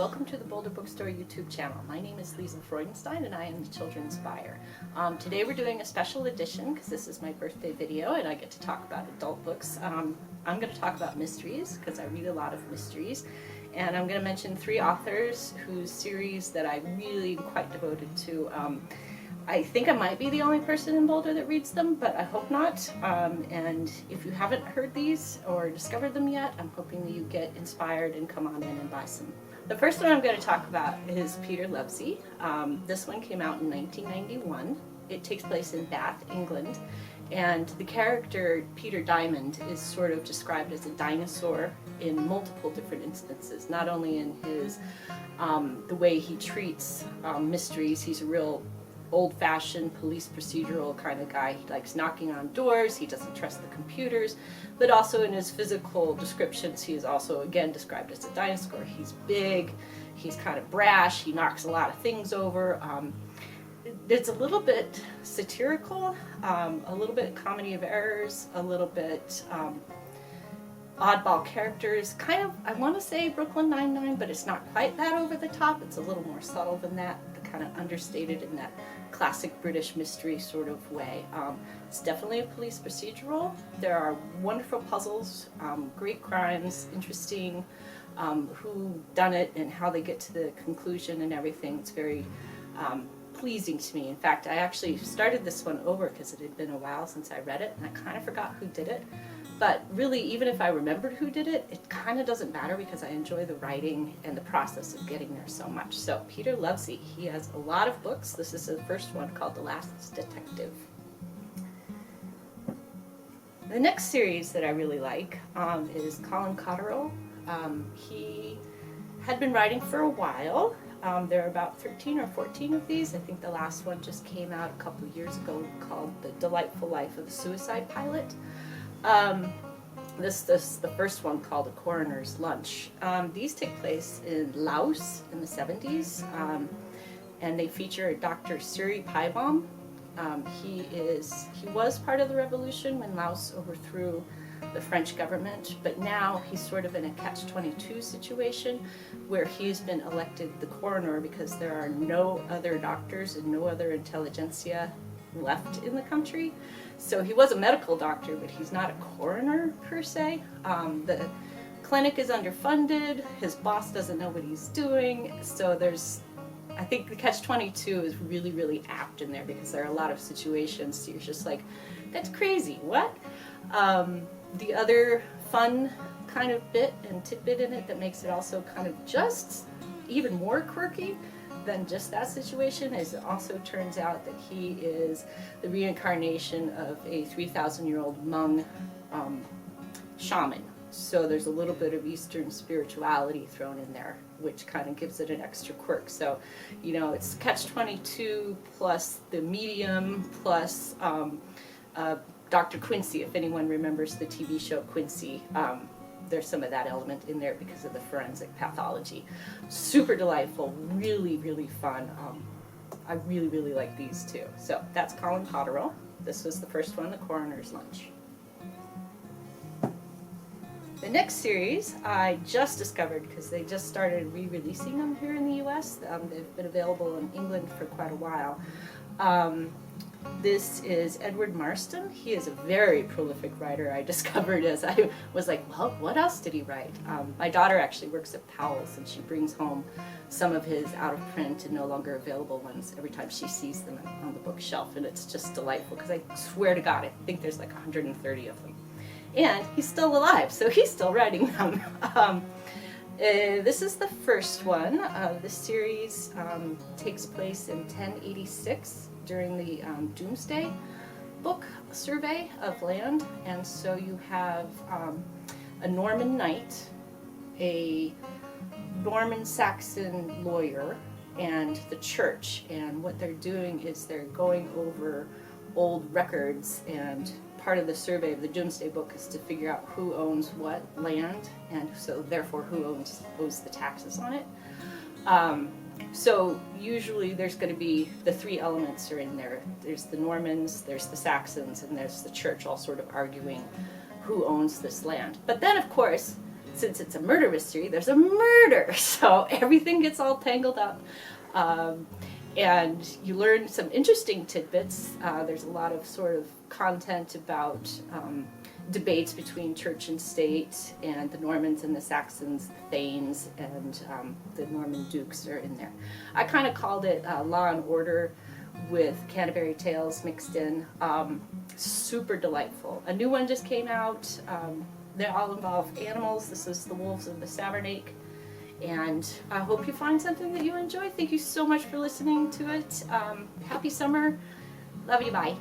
welcome to the Boulder Bookstore YouTube channel. My name is Liesl and I am the children's buyer. Today we're doing a special edition because this is my birthday video and I get to talk about adult books. I'm going to talk about mysteries because I read a lot of mysteries, and I'm going to mention three authors whose series that I really am quite devoted to. I think I might be the only person in Boulder that reads them, but I hope not. And if you haven't heard these or discovered them yet, I'm hoping that you get inspired and come on in and buy some. The first one I'm going to talk about is Peter Lovesey. This one came out in 1991. It takes place in Bath, England, and the character Peter Diamond is sort of described as a dinosaur in multiple different instances, not only in his the way he treats mysteries. He's a real old-fashioned police procedural kind of guy. He likes knocking on doors, he doesn't trust the computers, but also in his physical descriptions he is also again described as a dinosaur. He's big, he's kind of brash, he knocks a lot of things over. It's a little bit satirical, a little bit comedy of errors, a little bit oddball characters, kind of, I want to say Brooklyn Nine-Nine, but it's not quite that over the top. It's a little more subtle than that, kind of understated in that classic British mystery sort of way. It's definitely a police procedural. There are wonderful puzzles, great crimes, interesting who done it and how they get to the conclusion and everything. It's very pleasing to me. In fact, I actually started this one over because it had been a while since I read it and I kind of forgot who did it. But really, even if I remembered who did it, it kind of doesn't matter because I enjoy the writing and the process of getting there so much. So Peter Lovesey, he has a lot of books. This is the first one called The Last Detective. The next series that I really like is Colin Cotterill. He had been writing for a while. There are about 13 or 14 of these. I think the last one just came out a couple of years ago called The Delightful Life of a Suicide Pilot. The first one called A Coroner's Lunch. These take place in Laos in the 70s, and they feature Dr. Suri Paibom. He was part of the revolution when Laos overthrew the French government, but now he's sort of in a catch-22 situation where he's been elected the coroner because there are no other doctors and no other intelligentsia left in the country. So he was a medical doctor, but he's not a coroner per se. The clinic is underfunded, his boss doesn't know what he's doing, so I think the catch-22 is really, really apt in there because there are a lot of situations you're just like, that's crazy, what? The other fun kind of bit and tidbit in it that makes it also kind of just even more quirky than just that situation is it also turns out that he is the reincarnation of a 3,000-year-old Hmong shaman. So there's a little bit of Eastern spirituality thrown in there, which kind of gives it an extra quirk. So, you know, it's catch-22 plus the medium plus Dr. Quincy, if anyone remembers the TV show Quincy. There's some of that element in there because of the forensic pathology. Super delightful, really, really fun. I really, really like these two. So that's Colin Cotterill. This was the first one, The Coroner's Lunch. The next series I just discovered because they just started re-releasing them here in the US. They've been available in England for quite a while. This is Edward Marston. He is a very prolific writer, I discovered as I was like, well, what else did he write? My daughter actually works at Powell's and she brings home some of his out-of-print and no longer available ones every time she sees them on the bookshelf, and it's just delightful because I swear to God, I think there's like 130 of them. And he's still alive, so he's still writing them. This is the first one. This series takes place in 1086 during the Doomsday Book survey of land, and so you have a Norman knight, a Norman Saxon lawyer, and the church, and what they're doing is they're going over old records, and part of the survey of the Doomsday Book is to figure out who owns what land, and so therefore who owes the taxes on it. So usually there's going to be the three elements are in there. There's the Normans, there's the Saxons, and there's the church all sort of arguing who owns this land. But then of course since it's a murder mystery, there's a murder, so everything gets all tangled up. And you learn some interesting tidbits. There's a lot of sort of content about debates between church and state, and the Normans and the Saxons, the Thanes, and the Norman dukes are in there. I kind of called it Law and Order with Canterbury Tales mixed in. Super delightful. A new one just came out. They all involve animals. This is The Wolves of the Savernake. And I hope you find something that you enjoy. Thank you so much for listening to it. Happy summer. Love you. Bye.